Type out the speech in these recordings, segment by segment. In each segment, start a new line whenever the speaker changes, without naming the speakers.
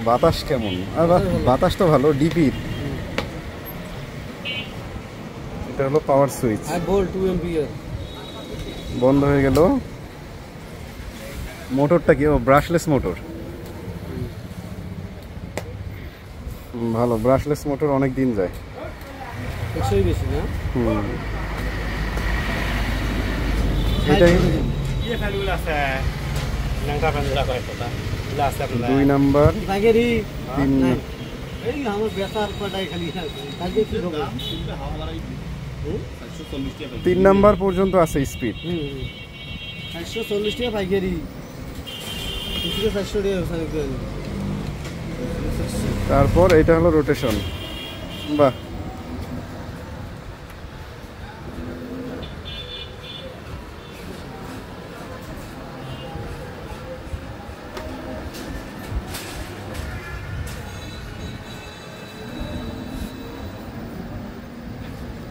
বাতাস কেমন? বাতাস তো ভালো। ডিপির এটা হলো পাওয়ার সুইচ, বন্ধ হয়ে গেল। মোটরটা কি? ও ব্রাশলেস মোটর, ভালো। ব্রাশলেস মোটর অনেক দিন যায়। এটাই 2 নাম্বার, 3 নাম্বার পর্যন্ত আছে স্পিড।
440 টাকা পাইকারি, কিছু 400 টাকা।
তারপর এটা হলো রোটেশন। বাহ,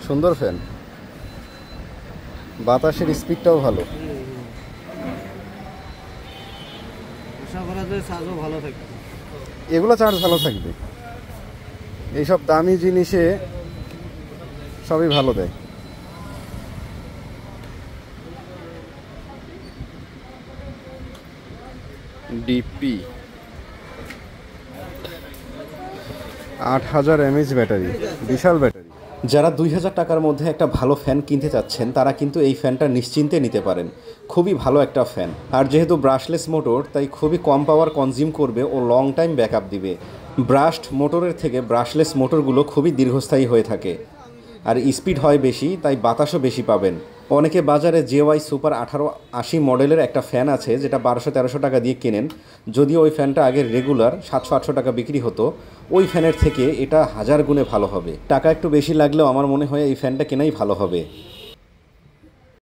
সুন্দর ফ্যান। বাতাসের স্পিডটাও ভালো। এগুলো চার্জ ভালো থাকবে। এইসব দামি জিনিসে সবই ভালো দেয়। ডিপি 8000 mAh ব্যাটারি, বিশাল ব্যাটারি। যারা 2000 টাকার মধ্যে একটা ভালো ফ্যান কিনতে চাচ্ছেন তারা কিন্তু এই ফ্যানটা নিশ্চিন্তে নিতে পারেন। খুবই ভালো একটা ফ্যান। আর যেহেতু ব্রাশলেস মোটর তাই খুবই কম পাওয়ার কনজিউম করবে ও লং টাইম ব্যাকআপ দিবে। ব্রাশড মোটরের থেকে ব্রাশলেস মোটরগুলো খুবই দীর্ঘস্থায়ী হয়ে থাকে, আর স্পিড হয় বেশি, তাই বাতাসও বেশি পাবেন। অনেকে বাজারে JY সুপার 1880 মডেলের একটা ফ্যান আছে যেটা 1200-1300 টাকা দিয়ে কেনেন। যদিও ওই ফ্যানটা আগে রেগুলার 700-800 টাকা বিক্রি হতো, ওই ফ্যানের থেকে এটা 1000 গুণে ভালো হবে। টাকা একটু বেশি লাগলেও আমার মনে হয় এই ফ্যানটা কেনাই ভালো হবে।